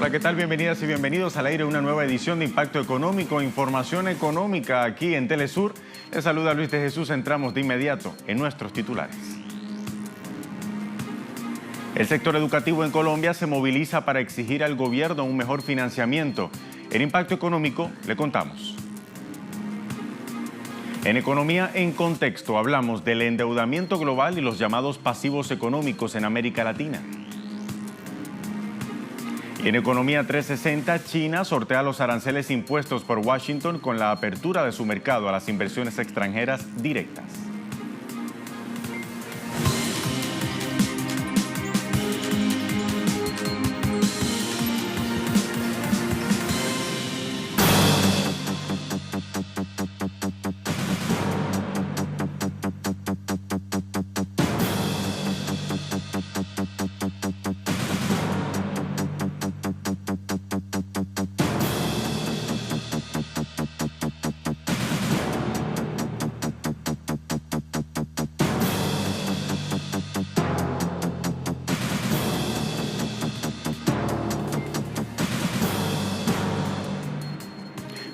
Hola, ¿qué tal? Bienvenidas y bienvenidos al aire, una nueva edición de Impacto Económico, información económica aquí en Telesur. Les saluda Luis de Jesús, entramos de inmediato en nuestros titulares. El sector educativo en Colombia se moviliza para exigir al gobierno un mejor financiamiento. En Impacto Económico le contamos. En Economía en Contexto hablamos del endeudamiento global y los llamados pasivos económicos en América Latina. En Economía 360, China sortea los aranceles impuestos por Washington con la apertura de su mercado a las inversiones extranjeras directas.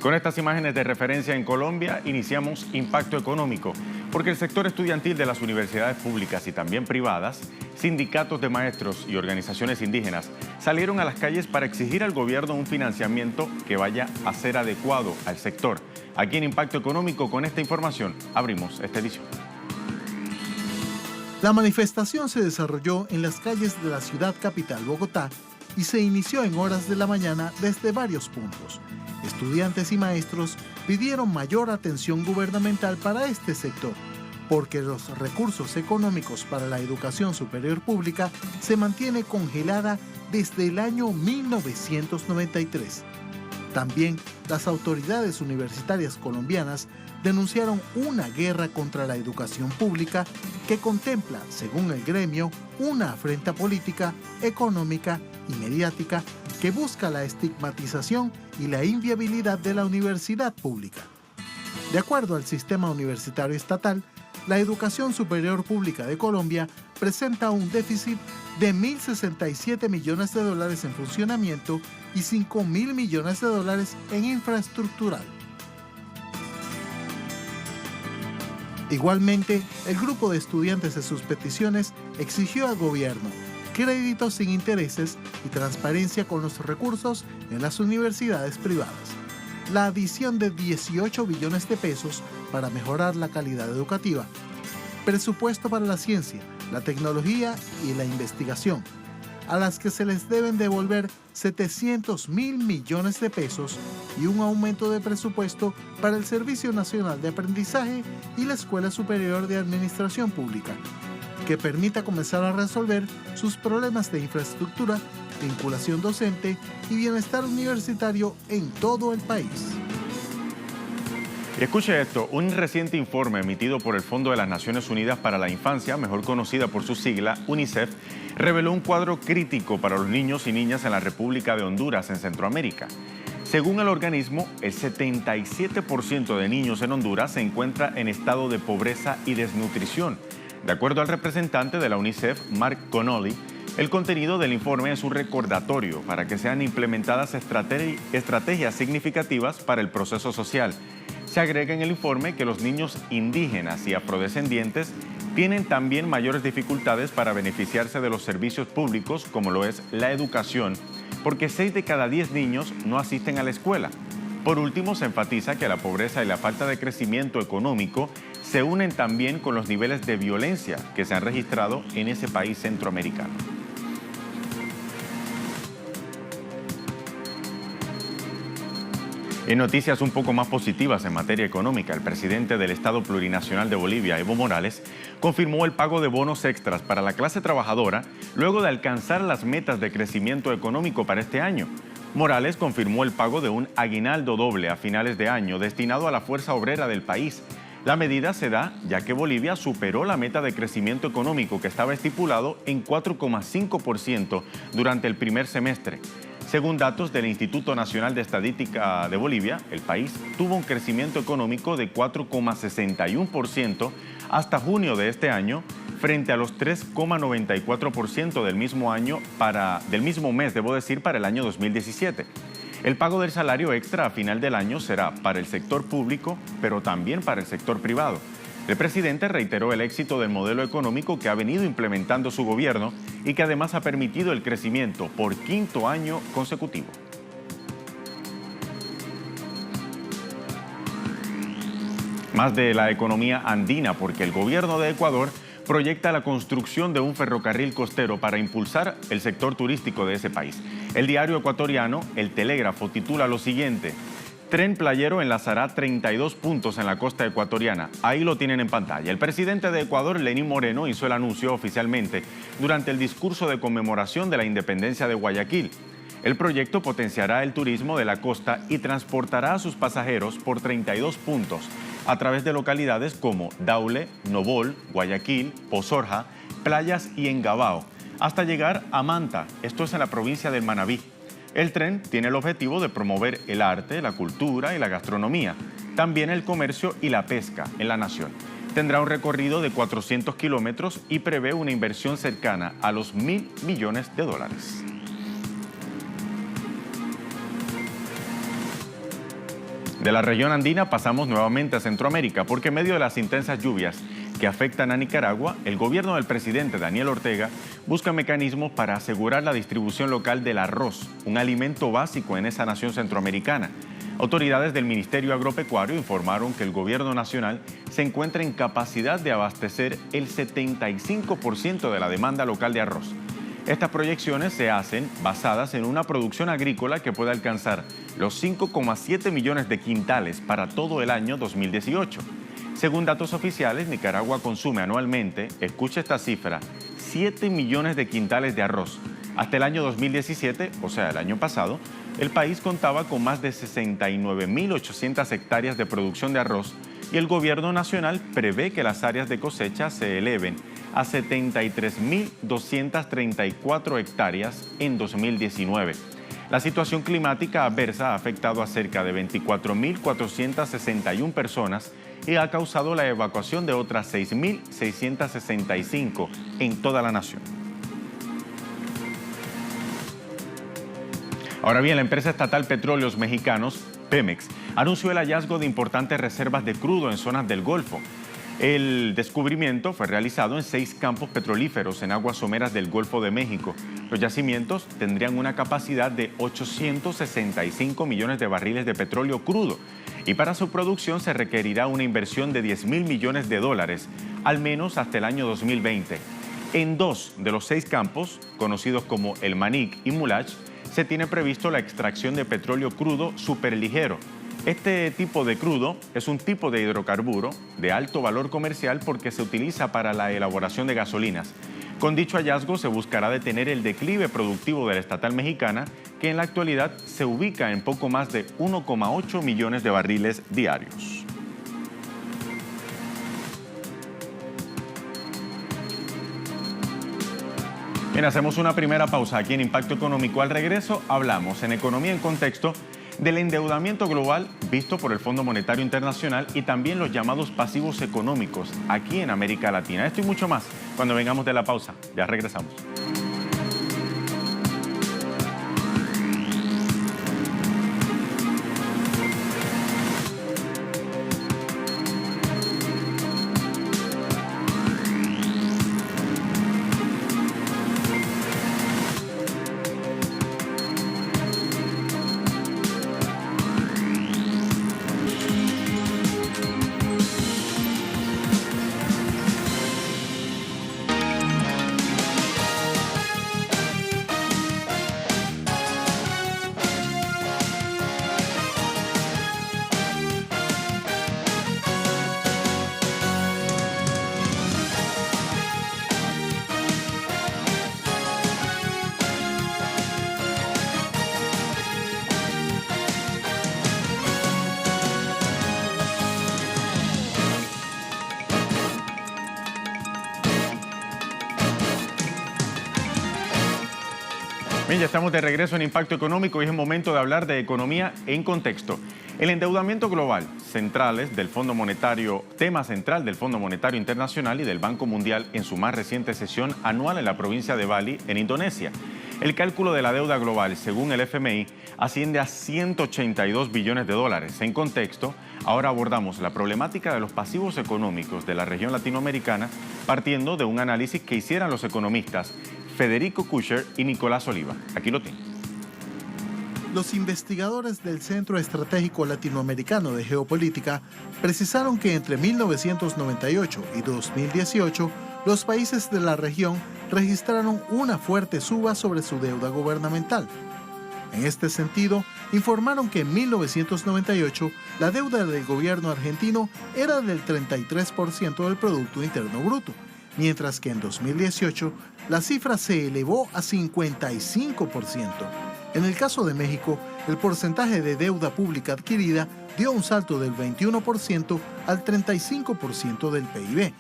Con estas imágenes de referencia en Colombia, iniciamos Impacto Económico, porque el sector estudiantil de las universidades públicas y también privadas, sindicatos de maestros y organizaciones indígenas salieron a las calles para exigir al gobierno un financiamiento que vaya a ser adecuado al sector. Aquí en Impacto Económico, con esta información, abrimos esta edición. La manifestación se desarrolló en las calles de la ciudad capital, Bogotá, y se inició en horas de la mañana desde varios puntos. Estudiantes y maestros pidieron mayor atención gubernamental para este sector, porque los recursos económicos para la educación superior pública se mantiene congelada desde el año 1993. También las autoridades universitarias colombianas denunciaron una guerra contra la educación pública que contempla, según el gremio, una afrenta política, económica y mediática que busca la estigmatización y la inviabilidad de la universidad pública. De acuerdo al sistema universitario estatal, la educación superior pública de Colombia presenta un déficit de $1.067 millones en funcionamiento y $5.000 millones en infraestructural. Igualmente, el grupo de estudiantes en sus peticiones exigió al gobierno créditos sin intereses y transparencia con los recursos en las universidades privadas, la adición de 18 billones de pesos para mejorar la calidad educativa, presupuesto para la ciencia, la tecnología y la investigación, a las que se les deben devolver 700.000 millones de pesos y un aumento de presupuesto para el Servicio Nacional de Aprendizaje y la Escuela Superior de Administración Pública, que permita comenzar a resolver sus problemas de infraestructura, vinculación docente y bienestar universitario en todo el país. Y escuche esto, un reciente informe emitido por el Fondo de las Naciones Unidas para la Infancia, mejor conocida por su sigla, UNICEF, reveló un cuadro crítico para los niños y niñas en la República de Honduras, en Centroamérica. Según el organismo, el 77% de niños en Honduras se encuentra en estado de pobreza y desnutrición. De acuerdo al representante de la UNICEF, Mark Connolly, el contenido del informe es un recordatorio para que sean implementadas estrategias significativas para el proceso social. Se agrega en el informe que los niños indígenas y afrodescendientes tienen también mayores dificultades para beneficiarse de los servicios públicos, como lo es la educación, porque 6 de cada 10 niños no asisten a la escuela. Por último, se enfatiza que la pobreza y la falta de crecimiento económico se unen también con los niveles de violencia que se han registrado en ese país centroamericano. En noticias un poco más positivas en materia económica, el presidente del Estado Plurinacional de Bolivia, Evo Morales, confirmó el pago de bonos extras para la clase trabajadora luego de alcanzar las metas de crecimiento económico para este año. Morales confirmó el pago de un aguinaldo doble a finales de año destinado a la fuerza obrera del país. La medida se da ya que Bolivia superó la meta de crecimiento económico que estaba estipulado en 4,5% durante el primer semestre. Según datos del Instituto Nacional de Estadística de Bolivia, el país tuvo un crecimiento económico de 4,61% hasta junio de este año, frente a los 3,94% del mismo mes, para el año 2017. El pago del salario extra a final del año será para el sector público, pero también para el sector privado. El presidente reiteró el éxito del modelo económico que ha venido implementando su gobierno y que además ha permitido el crecimiento por quinto año consecutivo. Más de la economía andina, porque el gobierno de Ecuador proyecta la construcción de un ferrocarril costero para impulsar el sector turístico de ese país. El diario ecuatoriano El Telégrafo titula lo siguiente: Tren playero enlazará 32 puntos en la costa ecuatoriana. Ahí lo tienen en pantalla. El presidente de Ecuador, Lenín Moreno, hizo el anuncio oficialmente durante el discurso de conmemoración de la independencia de Guayaquil. El proyecto potenciará el turismo de la costa y transportará a sus pasajeros por 32 puntos a través de localidades como Daule, Nobol, Guayaquil, Pozorja, Playas y Engabao, hasta llegar a Manta, esto es en la provincia del Manabí. El tren tiene el objetivo de promover el arte, la cultura y la gastronomía, también el comercio y la pesca en la nación. Tendrá un recorrido de 400 kilómetros y prevé una inversión cercana a los $1.000 millones. De la región andina pasamos nuevamente a Centroamérica, porque en medio de las intensas lluvias que afectan a Nicaragua, el gobierno del presidente Daniel Ortega busca mecanismos para asegurar la distribución local del arroz, un alimento básico en esa nación centroamericana. Autoridades del Ministerio Agropecuario informaron que el gobierno nacional se encuentra en capacidad de abastecer el 75% de la demanda local de arroz. Estas proyecciones se hacen basadas en una producción agrícola que puede alcanzar los 5,7 millones de quintales para todo el año 2018. Según datos oficiales, Nicaragua consume anualmente, escucha esta cifra, 7 millones de quintales de arroz. Hasta el año 2017, o sea, el año pasado, el país contaba con más de 69.800 hectáreas de producción de arroz y el gobierno nacional prevé que las áreas de cosecha se eleven a 73.234 hectáreas en 2019. La situación climática adversa ha afectado a cerca de 24.461 personas y ha causado la evacuación de otras 6.665 en toda la nación. Ahora bien, la empresa estatal Petróleos Mexicanos, Pemex, anunció el hallazgo de importantes reservas de crudo en zonas del Golfo. El descubrimiento fue realizado en 6 campos petrolíferos en aguas someras del Golfo de México. Los yacimientos tendrían una capacidad de 865 millones de barriles de petróleo crudo y para su producción se requerirá una inversión de $10.000 millones, al menos hasta el año 2020. En 2 de los 6 campos, conocidos como El Manic y Mulach, se tiene previsto la extracción de petróleo crudo superligero. Este tipo de crudo es un tipo de hidrocarburo de alto valor comercial porque se utiliza para la elaboración de gasolinas. Con dicho hallazgo se buscará detener el declive productivo de la estatal mexicana, que en la actualidad se ubica en poco más de 1,8 millones de barriles diarios. Bien, hacemos una primera pausa aquí en Impacto Económico. Al regreso hablamos en Economía en Contexto del endeudamiento global visto por el Fondo Monetario Internacional y también los llamados pasivos económicos aquí en América Latina. Esto y mucho más cuando vengamos de la pausa. Ya regresamos. Bien, ya estamos de regreso en Impacto Económico y es el momento de hablar de economía en contexto. El endeudamiento global, tema central del Fondo Monetario Internacional y del Banco Mundial en su más reciente sesión anual en la provincia de Bali, en Indonesia. El cálculo de la deuda global, según el FMI, asciende a 182 billones de dólares. En contexto, ahora abordamos la problemática de los pasivos económicos de la región latinoamericana, partiendo de un análisis que hicieran los economistas Federico Kusher y Nicolás Oliva. Aquí lo tienen. Los investigadores del Centro Estratégico Latinoamericano de Geopolítica precisaron que entre 1998 y 2018, los países de la región registraron una fuerte suba sobre su deuda gubernamental. En este sentido, informaron que en 1998 la deuda del gobierno argentino era del 33% del Producto Interno Bruto, mientras que en 2018 la cifra se elevó a 55%. En el caso de México, el porcentaje de deuda pública adquirida dio un salto del 21% al 35% del PIB,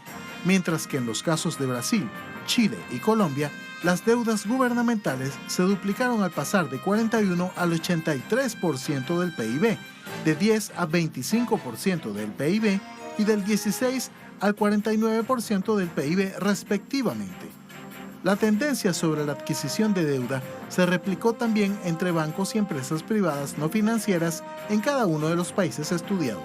mientras que en los casos de Brasil, Chile y Colombia, las deudas gubernamentales se duplicaron al pasar de 41 al 83% del PIB, de 10 a 25% del PIB y del 16 al 49% del PIB respectivamente. La tendencia sobre la adquisición de deuda se replicó también entre bancos y empresas privadas no financieras en cada uno de los países estudiados.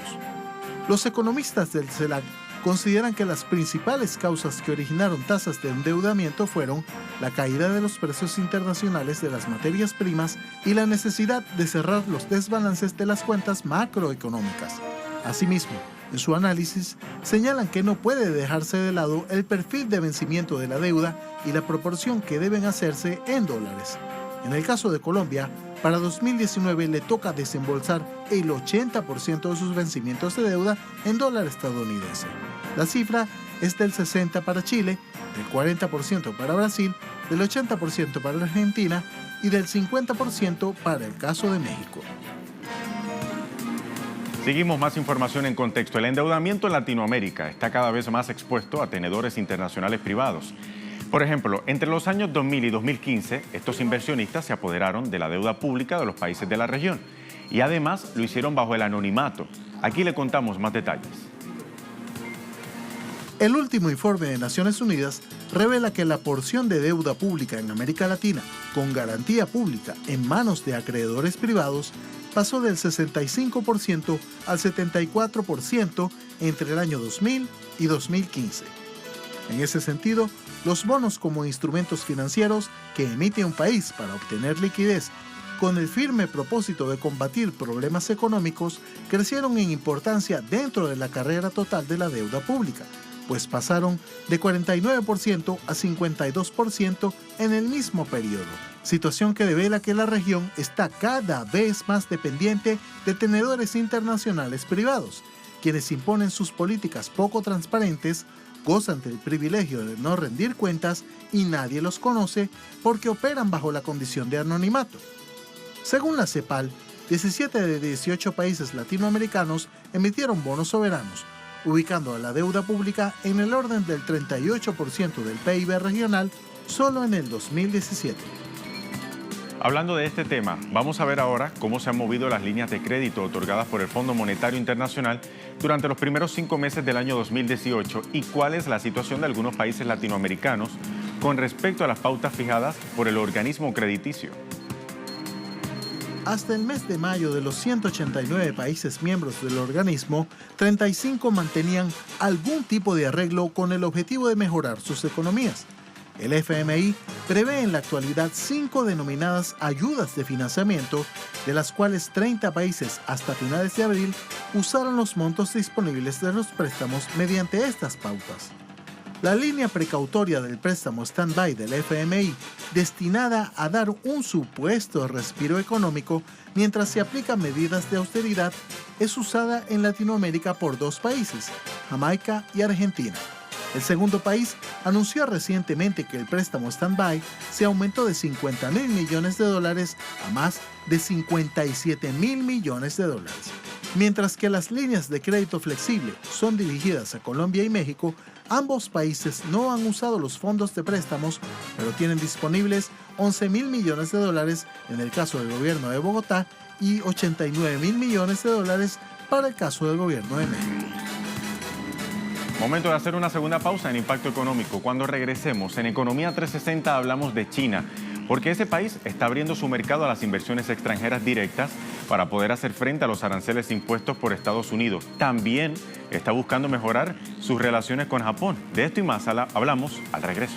Los economistas del CELAC consideran que las principales causas que originaron tasas de endeudamiento fueron la caída de los precios internacionales de las materias primas y la necesidad de cerrar los desbalances de las cuentas macroeconómicas. Asimismo, en su análisis, señalan que no puede dejarse de lado el perfil de vencimiento de la deuda y la proporción que deben hacerse en dólares. En el caso de Colombia, para 2019 le toca desembolsar el 80% de sus vencimientos de deuda en dólar estadounidense. La cifra es del 60% para Chile, del 40% para Brasil, del 80% para Argentina y del 50% para el caso de México. Seguimos más información en contexto. El endeudamiento en Latinoamérica está cada vez más expuesto a tenedores internacionales privados. Por ejemplo, entre los años 2000 y 2015, estos inversionistas se apoderaron de la deuda pública de los países de la región y además lo hicieron bajo el anonimato. Aquí le contamos más detalles. El último informe de Naciones Unidas revela que la porción de deuda pública en América Latina, con garantía pública en manos de acreedores privados, pasó del 65% al 74% entre el año 2000 y 2015. En ese sentido, los bonos como instrumentos financieros que emite un país para obtener liquidez con el firme propósito de combatir problemas económicos crecieron en importancia dentro de la carrera total de la deuda pública, pues pasaron de 49% a 52% en el mismo periodo, situación que devela que la región está cada vez más dependiente de tenedores internacionales privados, quienes imponen sus políticas poco transparentes, gozan del privilegio de no rendir cuentas y nadie los conoce porque operan bajo la condición de anonimato. Según la CEPAL, 17 de 18 países latinoamericanos emitieron bonos soberanos, ubicando a la deuda pública en el orden del 38% del PIB regional solo en el 2017. Hablando de este tema, vamos a ver ahora cómo se han movido las líneas de crédito otorgadas por el Fondo Monetario Internacional durante los primeros 5 meses del año 2018 y cuál es la situación de algunos países latinoamericanos con respecto a las pautas fijadas por el organismo crediticio. Hasta el mes de mayo, de los 189 países miembros del organismo, 35 mantenían algún tipo de arreglo con el objetivo de mejorar sus economías. El FMI prevé en la actualidad 5 denominadas ayudas de financiamiento, de las cuales 30 países hasta finales de abril usaron los montos disponibles de los préstamos mediante estas pautas. La línea precautoria del préstamo stand-by del FMI, destinada a dar un supuesto respiro económico mientras se aplican medidas de austeridad, es usada en Latinoamérica por 2 países, Jamaica y Argentina. El segundo país anunció recientemente que el préstamo stand-by se aumentó de $50.000 millones a más de $57.000 millones. Mientras que las líneas de crédito flexible son dirigidas a Colombia y México, Ambos países no han usado los fondos de préstamos, pero tienen disponibles 11.000 millones de dólares en el caso del gobierno de Bogotá y 89.000 millones de dólares para el caso del gobierno de México. Momento de hacer una segunda pausa en Impacto Económico. Cuando regresemos en Economía 360 hablamos de China, porque ese país está abriendo su mercado a las inversiones extranjeras directas para poder hacer frente a los aranceles impuestos por Estados Unidos. También está buscando mejorar sus relaciones con Japón. De esto y más hablamos al regreso.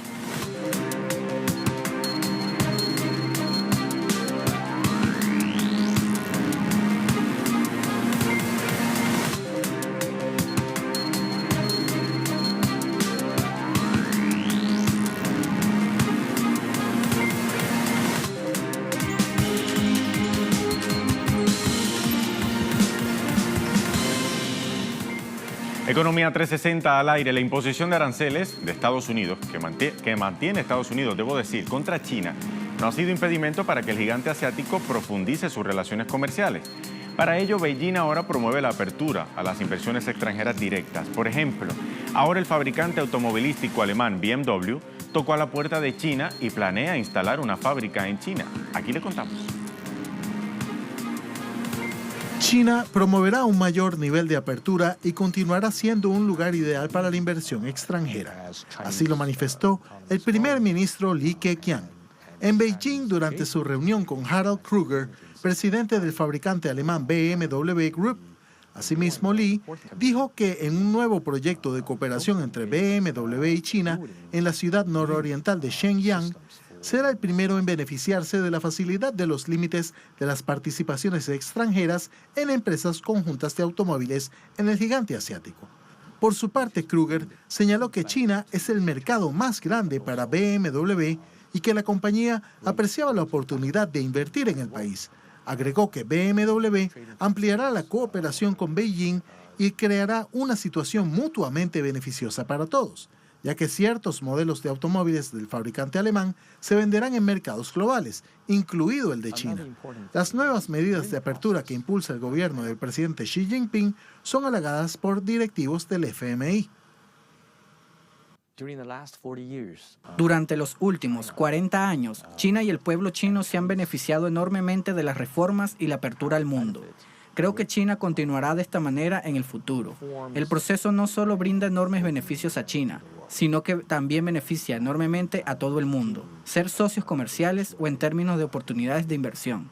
Economía 360 al aire. La imposición de aranceles de Estados Unidos, que mantiene Estados Unidos, debo decir, contra China, no ha sido impedimento para que el gigante asiático profundice sus relaciones comerciales. Para ello, Beijing ahora promueve la apertura a las inversiones extranjeras directas. Por ejemplo, ahora el fabricante automovilístico alemán BMW tocó a la puerta de China y planea instalar una fábrica en China. Aquí le contamos. China promoverá un mayor nivel de apertura y continuará siendo un lugar ideal para la inversión extranjera. Así lo manifestó el primer ministro Li Keqiang en Beijing durante su reunión con Harald Krüger, presidente del fabricante alemán BMW Group. Asimismo, Li dijo que en un nuevo proyecto de cooperación entre BMW y China en la ciudad nororiental de Shenyang, será el primero en beneficiarse de la facilidad de los límites de las participaciones extranjeras en empresas conjuntas de automóviles en el gigante asiático. Por su parte, Krüger señaló que China es el mercado más grande para BMW y que la compañía apreciaba la oportunidad de invertir en el país. Agregó que BMW ampliará la cooperación con Beijing y creará una situación mutuamente beneficiosa para todos, ya que ciertos modelos de automóviles del fabricante alemán se venderán en mercados globales, incluido el de China. Las nuevas medidas de apertura que impulsa el gobierno del presidente Xi Jinping son halagadas por directivos del FMI. Durante los últimos 40 años, China y el pueblo chino se han beneficiado enormemente de las reformas y la apertura al mundo. Creo que China continuará de esta manera en el futuro. El proceso no solo brinda enormes beneficios a China, sino que también beneficia enormemente a todo el mundo, ser socios comerciales o en términos de oportunidades de inversión.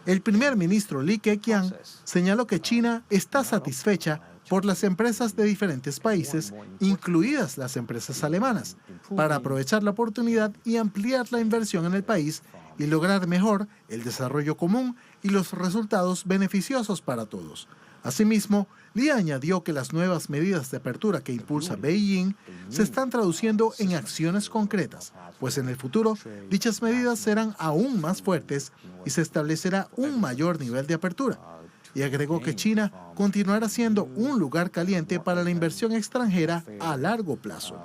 El primer ministro Li Keqiang señaló que China está satisfecha por las empresas de diferentes países, incluidas las empresas alemanas, para aprovechar la oportunidad y ampliar la inversión en el país y lograr mejor el desarrollo común y los resultados beneficiosos para todos. Asimismo, Li añadió que las nuevas medidas de apertura que impulsa Beijing se están traduciendo en acciones concretas, pues en el futuro dichas medidas serán aún más fuertes y se establecerá un mayor nivel de apertura. Y agregó que China continuará siendo un lugar caliente para la inversión extranjera a largo plazo.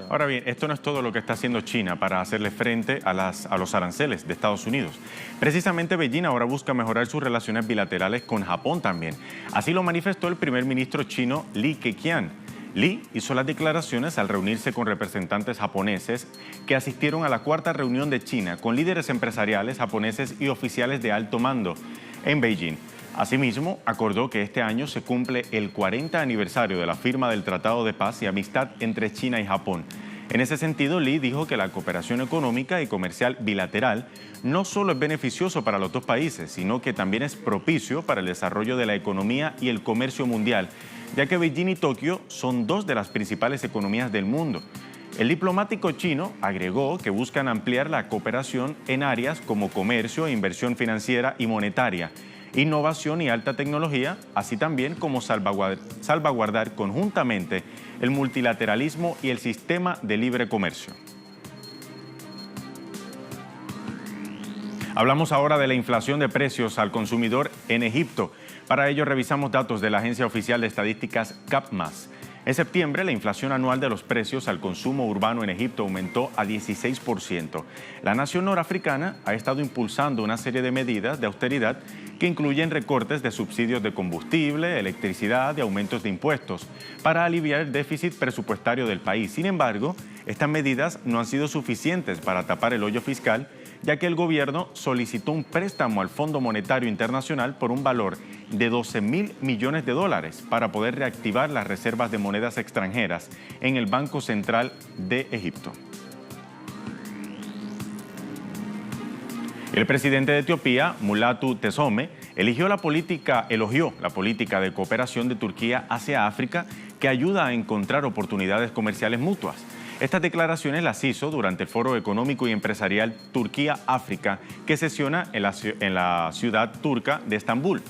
Ahora bien, esto no es todo lo que está haciendo China para hacerle frente a los aranceles de Estados Unidos. Precisamente Beijing ahora busca mejorar sus relaciones bilaterales con Japón también. Así lo manifestó el primer ministro chino Li Keqiang. Li hizo las declaraciones al reunirse con representantes japoneses que asistieron a la cuarta reunión de China con líderes empresariales japoneses y oficiales de alto mando en Beijing. Asimismo, acordó que este año se cumple el 40 aniversario de la firma del Tratado de Paz y Amistad entre China y Japón. En ese sentido, Li dijo que la cooperación económica y comercial bilateral no solo es beneficioso para los dos países, sino que también es propicio para el desarrollo de la economía y el comercio mundial, ya que Beijing y Tokio son dos de las principales economías del mundo. El diplomático chino agregó que buscan ampliar la cooperación en áreas como comercio, inversión financiera y monetaria, innovación y alta tecnología, así también como salvaguardar conjuntamente el multilateralismo y el sistema de libre comercio. Hablamos ahora de la inflación de precios al consumidor en Egipto. Para ello revisamos datos de la Agencia Oficial de Estadísticas CAPMAS. En septiembre, la inflación anual de los precios al consumo urbano en Egipto aumentó a 16%. La nación norafricana ha estado impulsando una serie de medidas de austeridad que incluyen recortes de subsidios de combustible, electricidad y aumentos de impuestos para aliviar el déficit presupuestario del país. Sin embargo, estas medidas no han sido suficientes para tapar el hoyo fiscal, ya que el gobierno solicitó un préstamo al Fondo Monetario Internacional por un valor de 12.000 millones de dólares para poder reactivar las reservas de monedas extranjeras en el Banco Central de Egipto. El presidente de Etiopía, Mulatu Teshome, elogió la política de cooperación de Turquía hacia África que ayuda a encontrar oportunidades comerciales mutuas. Estas declaraciones las hizo durante el Foro Económico y Empresarial Turquía-África que sesiona en la ciudad turca de Estambul.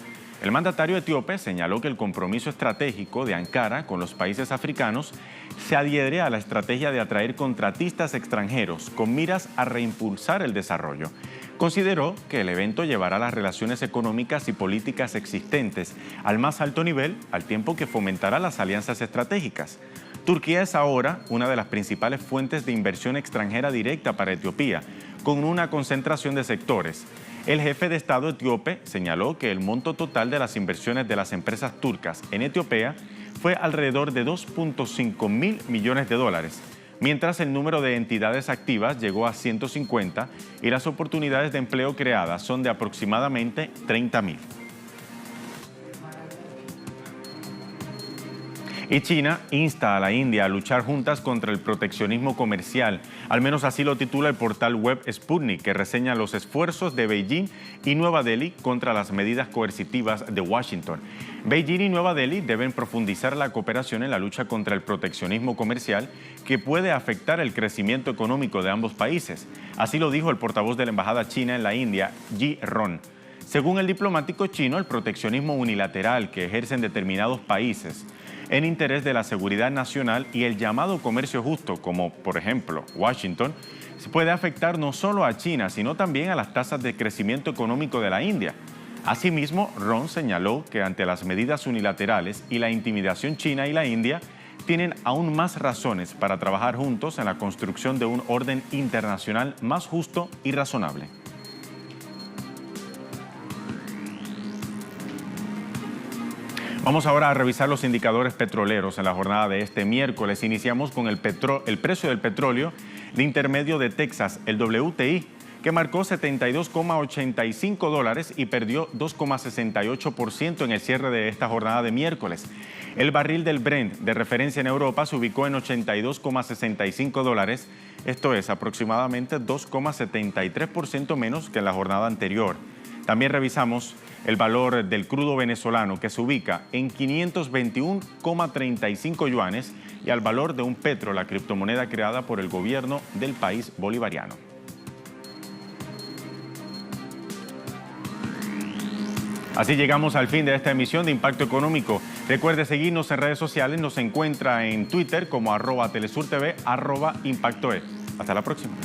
El mandatario etíope señaló que el compromiso estratégico de Ankara con los países africanos se adhiere a la estrategia de atraer contratistas extranjeros con miras a reimpulsar el desarrollo. Consideró que el evento llevará las relaciones económicas y políticas existentes al más alto nivel, al tiempo que fomentará las alianzas estratégicas. Turquía es ahora una de las principales fuentes de inversión extranjera directa para Etiopía, con una concentración de sectores. El jefe de Estado etíope señaló que el monto total de las inversiones de las empresas turcas en Etiopía fue alrededor de 2.5 mil millones de dólares, mientras el número de entidades activas llegó a 150 y las oportunidades de empleo creadas son de aproximadamente 30.000. Y China insta a la India a luchar juntas contra el proteccionismo comercial. Al menos así lo titula el portal web Sputnik, que reseña los esfuerzos de Beijing y Nueva Delhi contra las medidas coercitivas de Washington. Beijing y Nueva Delhi deben profundizar la cooperación en la lucha contra el proteccionismo comercial que puede afectar el crecimiento económico de ambos países. Así lo dijo el portavoz de la Embajada China en la India, Ji Ron. Según el diplomático chino, el proteccionismo unilateral que ejercen determinados países en interés de la seguridad nacional y el llamado comercio justo, como por ejemplo Washington, se puede afectar no solo a China, sino también a las tasas de crecimiento económico de la India. Asimismo, Ron señaló que ante las medidas unilaterales y la intimidación china y la India, tienen aún más razones para trabajar juntos en la construcción de un orden internacional más justo y razonable. Vamos ahora a revisar los indicadores petroleros en la jornada de este miércoles. Iniciamos con el precio del petróleo de intermedio de Texas, el WTI, que marcó $72,85 y perdió 2,68% en el cierre de esta jornada de miércoles. El barril del Brent de referencia en Europa se ubicó en $82,65, esto es aproximadamente 2,73% menos que en la jornada anterior. También revisamos el valor del crudo venezolano, que se ubica en 521,35 yuanes, y al valor de un petro, la criptomoneda creada por el gobierno del país bolivariano. Así llegamos al fin de esta emisión de Impacto Económico. Recuerde seguirnos en redes sociales, nos encuentra en Twitter como @telesurtv, @impactoe. Hasta la próxima.